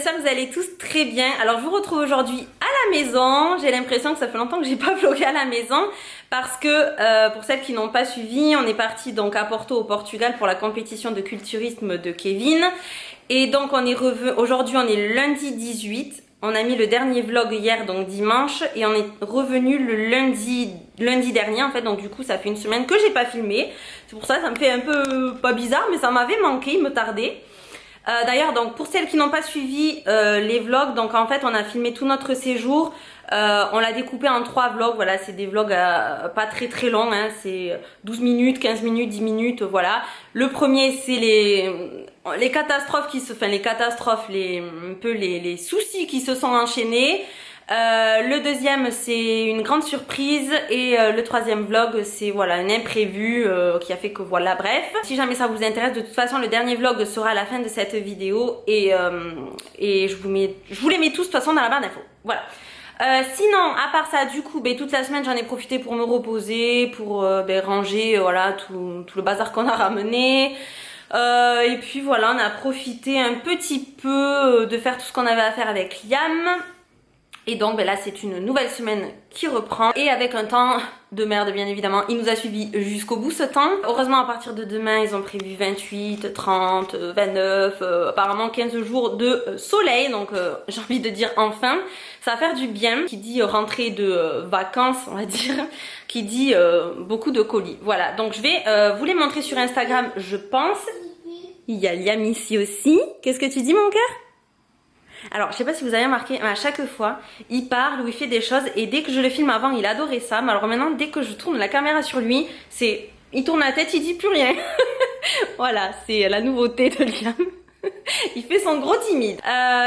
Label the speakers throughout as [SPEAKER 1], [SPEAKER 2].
[SPEAKER 1] j'espère que vous allez tous très bien. Alors je vous retrouve aujourd'hui à la maison. J'ai l'impression que ça fait longtemps que j'ai pas vlogué à la maison parce que pour celles qui n'ont pas suivi, on est parti donc à Porto au Portugal pour la compétition de culturisme de Kevin. Et donc on est revenu, aujourd'hui on est lundi 18. On a mis le dernier vlog hier, donc dimanche, et on est revenu le lundi dernier en fait, donc du coup ça fait une semaine que j'ai pas filmé. C'est pour ça me fait un peu, pas bizarre, mais ça m'avait manqué, il me tardait. D'ailleurs, donc pour celles qui n'ont pas suivi les vlogs, donc en fait on a filmé tout notre séjour. On l'a découpé en 3 vlogs, voilà, c'est des vlogs pas très longs, hein, c'est 12 minutes, 15 minutes, 10 minutes, voilà. Le premier c'est les catastrophes les soucis qui se sont enchaînés. Le deuxième c'est une grande surprise et le troisième vlog c'est voilà un imprévu qui a fait que voilà, bref. Si jamais ça vous intéresse, de toute façon le dernier vlog sera à la fin de cette vidéo et je vous les mets tous de toute façon dans la barre d'infos. Voilà. Sinon, à part ça, du coup, toute la semaine j'en ai profité pour me reposer, pour ranger voilà tout le bazar qu'on a ramené. Et puis voilà, on a profité un petit peu de faire tout ce qu'on avait à faire avec Liam. Et donc là c'est une nouvelle semaine qui reprend et avec un temps de merde bien évidemment. Il nous a suivis jusqu'au bout ce temps. Heureusement à partir de demain ils ont prévu 28, 30, 29, apparemment 15 jours de soleil. Donc j'ai envie de dire enfin, ça va faire du bien. Qui dit rentrée de vacances on va dire, qui dit beaucoup de colis. Voilà, donc je vais vous les montrer sur Instagram je pense. Il y a Liam ici aussi. Qu'est-ce que tu dis mon cœur? Alors, je sais pas si vous avez remarqué, mais à chaque fois, il parle ou il fait des choses et dès que je le filme avant, il adorait ça. Mais alors maintenant, dès que je tourne la caméra sur lui, il tourne la tête, il dit plus rien. Voilà, c'est la nouveauté de Liam. Il fait son gros timide.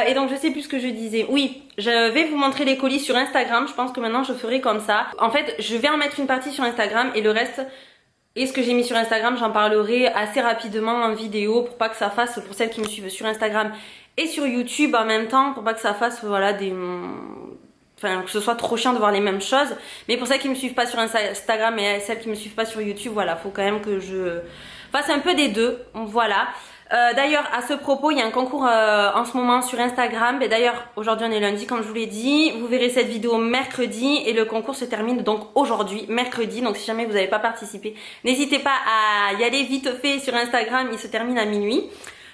[SPEAKER 1] Et donc, je sais plus ce que je disais. Oui, je vais vous montrer les colis sur Instagram. Je pense que maintenant, je ferai comme ça. En fait, je vais en mettre une partie sur Instagram et le reste... Et ce que j'ai mis sur Instagram, j'en parlerai assez rapidement en vidéo pour pas que ça fasse, pour celles qui me suivent sur Instagram et sur YouTube en même temps, pour pas que ça fasse voilà enfin que ce soit trop chiant de voir les mêmes choses. Mais pour celles qui me suivent pas sur Instagram et celles qui me suivent pas sur YouTube, voilà, faut quand même que je fasse un peu des deux. Voilà. D'ailleurs à ce propos il y a un concours en ce moment sur Instagram. Et d'ailleurs aujourd'hui on est lundi comme je vous l'ai dit. Vous verrez cette vidéo mercredi et le concours se termine donc aujourd'hui mercredi. Donc si jamais vous n'avez pas participé, n'hésitez pas à y aller vite fait sur Instagram. Il se termine à minuit.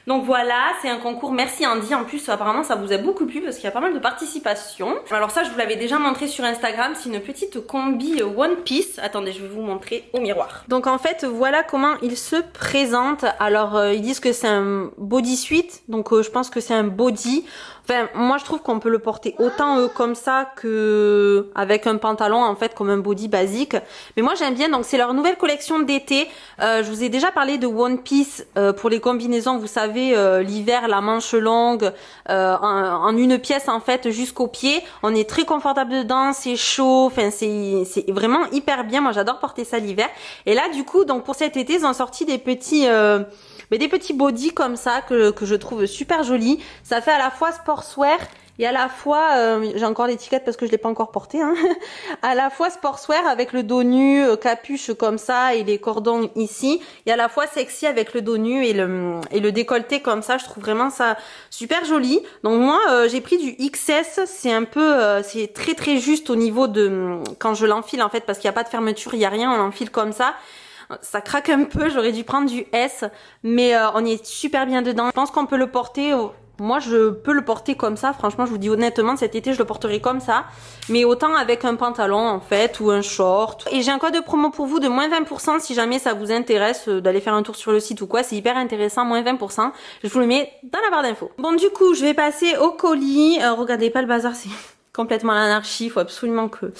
[SPEAKER 1] Donc voilà, c'est un concours, merci Andy, en plus apparemment ça vous a beaucoup plu parce qu'il y a pas mal de participation. Alors ça je vous l'avais déjà montré sur Instagram, c'est une petite combi One Piece. Attendez, je vais vous montrer au miroir. Donc en fait voilà comment il se présente. Alors ils disent que c'est un bodysuit, donc je pense que c'est un body. Enfin moi je trouve qu'on peut le porter autant comme ça que avec un pantalon en fait comme un body basique. Mais moi j'aime bien, donc c'est leur nouvelle collection d'été. Je vous ai déjà parlé de One Piece pour les combinaisons, vous savez l'hiver la manche longue en une pièce en fait jusqu'aux pieds. On est très confortable dedans, c'est chaud, enfin c'est vraiment hyper bien. Moi j'adore porter ça l'hiver. Et là du coup donc pour cet été ils ont sorti des petits bodys comme ça que je trouve super jolis. Ça fait à la fois sportswear et à la fois, j'ai encore l'étiquette parce que je l'ai pas encore porté, hein, à la fois sportswear avec le dos nu, capuche comme ça et les cordons ici, et à la fois sexy avec le dos nu et le décolleté comme ça. Je trouve vraiment ça super joli. Donc moi j'ai pris du XS, c'est un peu, c'est très juste au niveau de quand je l'enfile en fait parce qu'il n'y a pas de fermeture, il n'y a rien, on l'enfile comme ça. Ça craque un peu, j'aurais dû prendre du S, mais on est super bien dedans. Je pense qu'on peut le porter, moi je peux le porter comme ça, franchement je vous dis honnêtement cet été je le porterai comme ça, mais autant avec un pantalon en fait ou un short. Et j'ai un code de promo pour vous de moins 20% si jamais ça vous intéresse d'aller faire un tour sur le site ou quoi, c'est hyper intéressant, moins 20%, je vous le mets dans la barre d'infos. Bon du coup je vais passer au colis, regardez pas le bazar, c'est complètement l'anarchie, il faut absolument que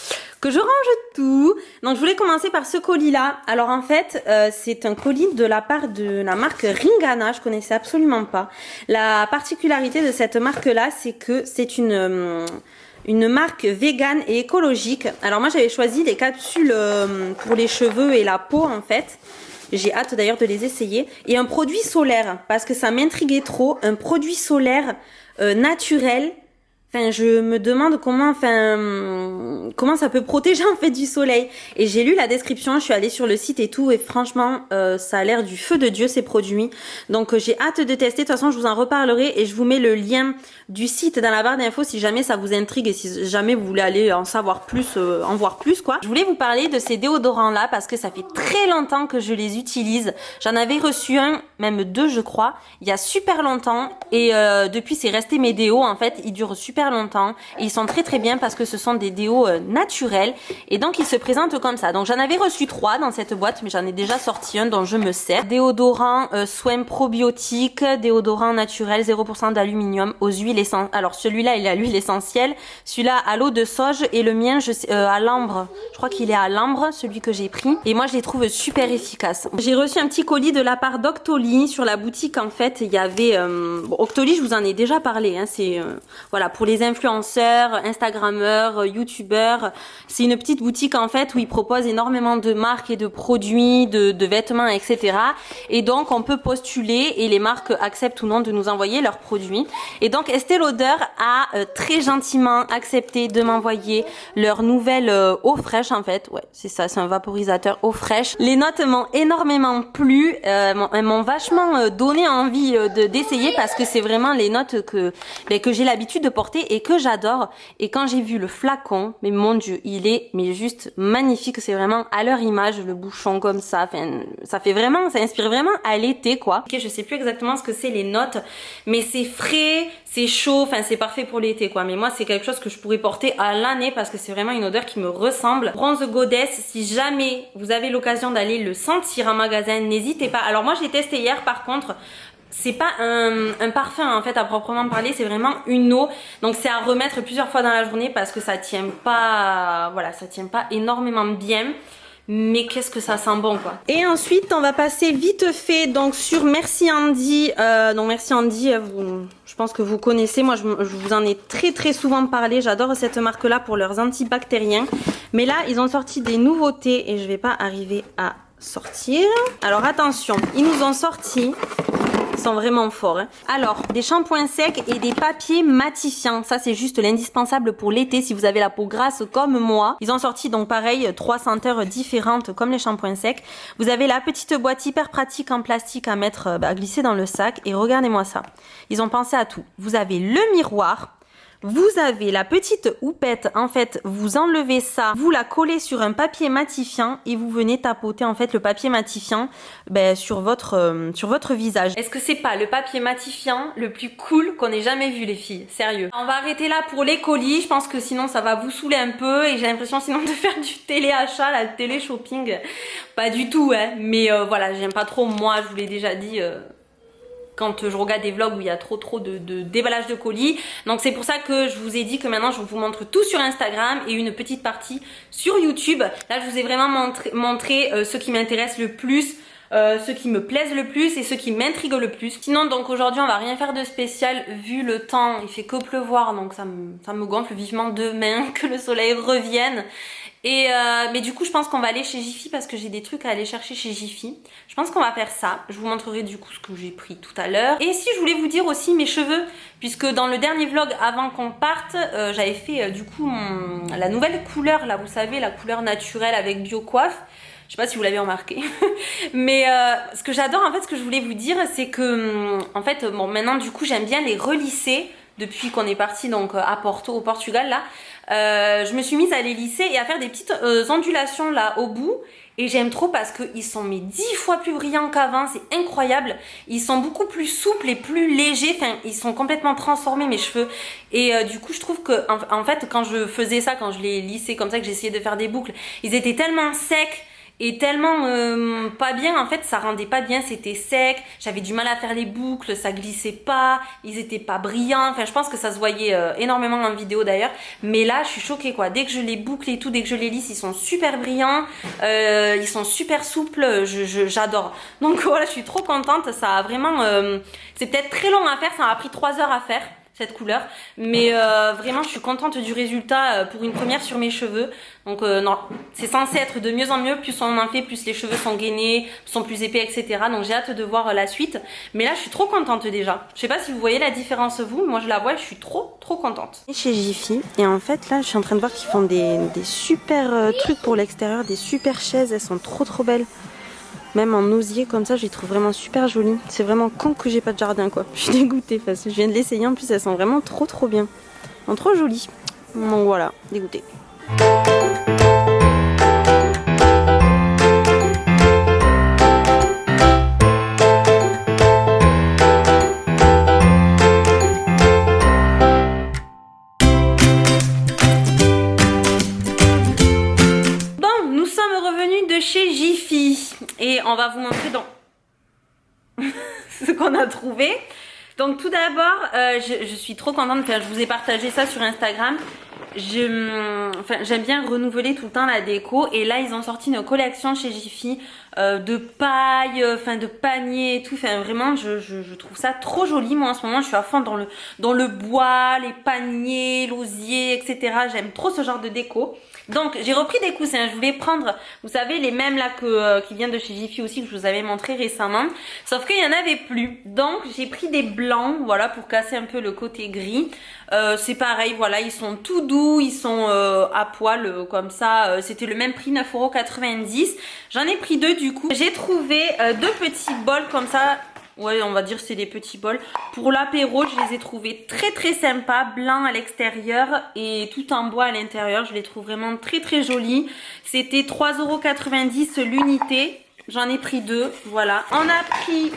[SPEAKER 1] je range tout. Donc je voulais commencer par ce colis là. Alors en fait c'est un colis de la part de la marque Ringana, je connaissais absolument pas. La particularité de cette marque là c'est que c'est une marque vegan et écologique. Alors moi j'avais choisi les capsules pour les cheveux et la peau en fait. J'ai hâte d'ailleurs de les essayer. Et un produit solaire parce que ça m'intriguait trop. Un produit solaire naturel. Enfin, je me demande comment ça peut protéger en fait du soleil. Et j'ai lu la description, je suis allée sur le site et tout, et franchement, ça a l'air du feu de Dieu ces produits. Donc j'ai hâte de tester. De toute façon, je vous en reparlerai et je vous mets le lien du site dans la barre d'infos si jamais ça vous intrigue et si jamais vous voulez aller en savoir plus, en voir plus quoi. Je voulais vous parler de ces déodorants là parce que ça fait très longtemps que je les utilise. J'en avais reçu un, même deux je crois, il y a super longtemps et depuis c'est resté mes déos en fait. Ils durent super longtemps et ils sont très très bien parce que ce sont des déos naturels et donc ils se présentent comme ça. Donc j'en avais reçu 3 dans cette boîte mais j'en ai déjà sorti un dont je me sers. Déodorant soin probiotique, déodorant naturel 0% d'aluminium aux huiles essentielles. Alors celui-là il est à l'huile essentielle, celui-là à l'eau de sauge et le mien à l'ambre. Je crois qu'il est à l'ambre celui que j'ai pris et moi je les trouve super efficaces. J'ai reçu un petit colis de la part d'Octoly. Sur la boutique en fait il y avait bon, Octoly je vous en ai déjà parlé hein, c'est voilà, pour les influenceurs, instagrammeurs, youtubeurs. C'est une petite boutique en fait où ils proposent énormément de marques et de produits, de vêtements, etc. Et donc on peut postuler et les marques acceptent ou non de nous envoyer leurs produits. Et donc Estée Lauder a très gentiment accepté de m'envoyer leur nouvelle eau fraîche en fait. Ouais, c'est ça, c'est un vaporisateur eau fraîche. Les notes m'ont énormément plu, m'ont vachement donné envie d'essayer parce que c'est vraiment les notes que j'ai l'habitude de porter et que j'adore. Et quand j'ai vu le flacon, mais mon dieu, il est mais juste magnifique. C'est vraiment à leur image, le bouchon comme ça. Enfin, ça inspire vraiment à l'été quoi. Ok, je sais plus exactement ce que c'est les notes, mais c'est frais, c'est chaud. Enfin, c'est parfait pour l'été quoi. Mais moi, c'est quelque chose que je pourrais porter à l'année parce que c'est vraiment une odeur qui me ressemble. Bronze Goddess, si jamais vous avez l'occasion d'aller le sentir en magasin, n'hésitez pas. Alors moi, j'ai testé hier par contre. C'est pas un parfum en fait à proprement parler, c'est vraiment une eau. Donc c'est à remettre plusieurs fois dans la journée parce que ça tient pas, voilà, ça tient pas énormément bien. Mais qu'est-ce que ça sent bon quoi. Et ensuite on va passer vite fait donc sur Merci Handy. Donc Merci Handy, je pense que vous connaissez. Moi je vous en ai très souvent parlé. J'adore cette marque là pour leurs antibactériens. Mais là ils ont sorti des nouveautés et je vais pas arriver à sortir. Alors attention, ils nous ont sorti... Ils sont vraiment forts. Hein. Alors, des shampoings secs et des papiers matifiants. Ça, c'est juste l'indispensable pour l'été si vous avez la peau grasse comme moi. Ils ont sorti donc pareil 3 senteurs différentes comme les shampoings secs. Vous avez la petite boîte hyper pratique en plastique à mettre, à glisser dans le sac. Et regardez-moi ça. Ils ont pensé à tout. Vous avez le miroir. Vous avez la petite houppette, en fait, vous enlevez ça, vous la collez sur un papier matifiant et vous venez tapoter en fait le papier matifiant sur votre visage. Est-ce que c'est pas le papier matifiant le plus cool qu'on ait jamais vu les filles? Sérieux. On va arrêter là pour les colis, je pense que sinon ça va vous saouler un peu et j'ai l'impression sinon de faire du téléachat, la télé-shopping. Pas du tout hein, mais voilà, j'aime pas trop, moi je vous l'ai déjà dit... quand je regarde des vlogs où il y a trop de déballage de colis. Donc c'est pour ça que je vous ai dit que maintenant je vous montre tout sur Instagram et une petite partie sur YouTube. Là je vous ai vraiment montré ce qui m'intéresse le plus, ceux qui me plaisent le plus et ceux qui m'intriguent le plus. Sinon donc aujourd'hui on va rien faire de spécial vu le temps, il fait que pleuvoir donc ça me gonfle vivement demain que le soleil revienne. Et mais du coup je pense qu'on va aller chez Jiffy parce que j'ai des trucs à aller chercher chez Jiffy. Je pense qu'on va faire ça. Je vous montrerai du coup ce que j'ai pris tout à l'heure. Et si je voulais vous dire aussi mes cheveux, puisque dans le dernier vlog avant qu'on parte, j'avais fait du coup la nouvelle couleur là, vous savez, la couleur naturelle avec BioCoiffe. Je sais pas si vous l'avez remarqué. Mais ce que j'adore en fait, ce que je voulais vous dire, c'est que en fait, bon maintenant du coup j'aime bien les relisser. Depuis qu'on est parti donc à Porto au Portugal là, je me suis mise à les lisser et à faire des petites ondulations là au bout et j'aime trop parce qu'ils sont mais 10 fois plus brillants qu'avant, c'est incroyable. Ils sont beaucoup plus souples et plus légers, enfin ils sont complètement transformés mes cheveux et du coup je trouve que en fait quand je faisais ça, quand je les lissais comme ça, que j'essayais de faire des boucles, ils étaient tellement secs et tellement pas bien, en fait ça rendait pas bien, c'était sec, j'avais du mal à faire les boucles, ça glissait pas, ils étaient pas brillants, enfin je pense que ça se voyait énormément en vidéo d'ailleurs, mais là je suis choquée quoi, dès que je les boucle et tout, dès que je les lisse, ils sont super brillants, ils sont super souples, j'adore. Donc voilà, je suis trop contente, ça a vraiment, c'est peut-être très long à faire, ça m'a pris 3 heures à faire. cette couleur. Mais vraiment, je suis contente du résultat pour une première sur mes cheveux. Donc non, c'est censé être de mieux en mieux. Plus on en fait, plus les cheveux sont gainés, sont plus épais, etc. Donc j'ai hâte de voir la suite. Mais là, je suis trop contente déjà. Je sais pas si vous voyez la différence vous. Moi, je la vois et je suis trop contente. Et chez Jiffy. Et en fait, là, je suis en train de voir qu'ils font des super trucs pour l'extérieur. Des super chaises. Elles sont trop belles. Même en osier comme ça, je les trouve vraiment super jolies. C'est vraiment con que j'ai pas de jardin quoi. Je suis dégoûtée parce que je viens de l'essayer. En plus, elles sont vraiment trop bien. Elles sont trop jolies. Donc voilà, dégoûtée. Chez Jiffy et on va vous montrer dans ce qu'on a trouvé. Donc tout d'abord je suis trop contente, enfin, je vous ai partagé ça sur Instagram. J'aime bien renouveler tout le temps la déco et là ils ont sorti une collection chez Jiffy de paille, de paniers et tout. Enfin vraiment je trouve ça trop joli. Moi en ce moment je suis à fond dans le bois, les paniers, l'osier, etc. J'aime trop ce genre de déco. Donc j'ai repris des coussins, je voulais prendre, vous savez, les mêmes là qui viennent de chez Jiffy aussi, que je vous avais montré récemment, sauf qu'il n'y en avait plus. Donc j'ai pris des blancs, voilà, pour casser un peu le côté gris. C'est pareil, voilà, ils sont tout doux, ils sont à poil comme ça, c'était le même prix, 9,90 €. J'en ai pris deux du coup. J'ai trouvé deux petits bols comme ça. Ouais, on va dire c'est des petits bols. Pour l'apéro, je les ai trouvés très sympas, blancs à l'extérieur et tout en bois à l'intérieur. Je les trouve vraiment très jolis. C'était 3,90 € l'unité. J'en ai pris deux, voilà. On a pris...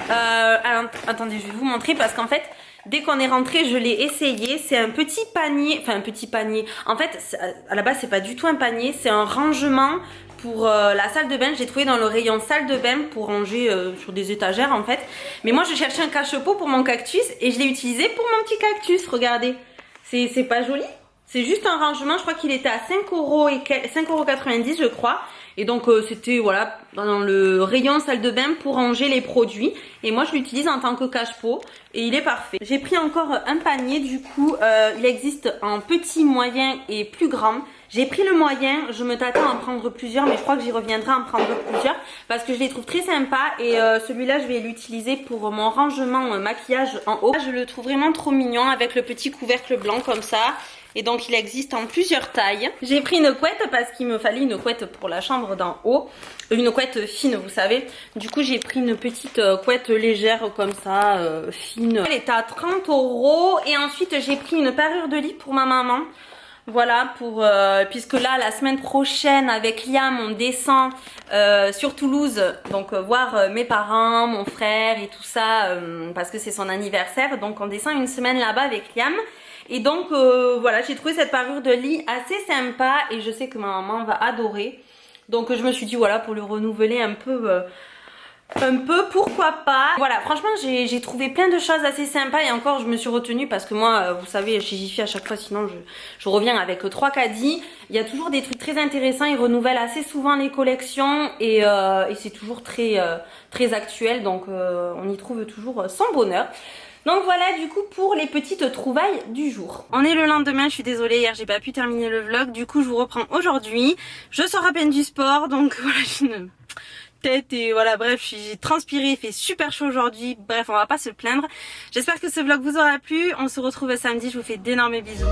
[SPEAKER 1] attendez, je vais vous montrer parce qu'en fait, dès qu'on est rentré, je l'ai essayé. C'est un petit panier, enfin un petit panier. En fait, à la base, c'est pas du tout un panier, c'est un rangement pour la salle de bain. J'ai trouvé dans le rayon salle de bain pour ranger sur des étagères en fait. Mais moi, je cherchais un cache-pot pour mon cactus et je l'ai utilisé pour mon petit cactus. Regardez, c'est pas joli? C'est juste un rangement, je crois qu'il était à 5,90 € je crois. Et donc c'était voilà dans le rayon salle de bain pour ranger les produits. Et moi je l'utilise en tant que cache-pot et il est parfait. J'ai pris encore un panier du coup, il existe en petit, moyen et plus grand. J'ai pris le moyen, je me tâtais à en prendre plusieurs mais je crois que j'y reviendrai à en prendre plusieurs parce que je les trouve très sympas et celui-là je vais l'utiliser pour mon rangement maquillage en haut. Je le trouve vraiment trop mignon avec le petit couvercle blanc comme ça. Et donc il existe en plusieurs tailles. J'ai pris une couette parce qu'il me fallait une couette pour la chambre d'en haut. Une couette fine vous savez. Du coup j'ai pris une petite couette légère comme ça, fine. Elle était à 30 € et ensuite j'ai pris une parure de lit pour ma maman. Voilà, puisque là la semaine prochaine avec Liam on descend sur Toulouse, donc voir mes parents, mon frère et tout ça, parce que c'est son anniversaire. Donc on descend une semaine là-bas avec Liam. Et donc voilà, j'ai trouvé cette parure de lit assez sympa et je sais que ma maman va adorer. Donc je me suis dit voilà, pour le renouveler un peu, pourquoi pas. Voilà, franchement j'ai trouvé plein de choses assez sympas et encore je me suis retenue parce que moi vous savez chez Jiffy à chaque fois sinon je reviens avec 3 caddies. Il y a toujours des trucs très intéressants, ils renouvellent assez souvent les collections et c'est toujours très actuel, donc on y trouve toujours son bonheur. Donc voilà du coup pour les petites trouvailles du jour. On est le lendemain, je suis désolée, hier j'ai pas pu terminer le vlog, du coup je vous reprends aujourd'hui. Je sors à peine du sport, donc voilà, j'ai une tête et voilà, bref, j'ai transpiré, il fait super chaud aujourd'hui, bref on va pas se plaindre. J'espère que ce vlog vous aura plu, on se retrouve samedi, je vous fais d'énormes bisous.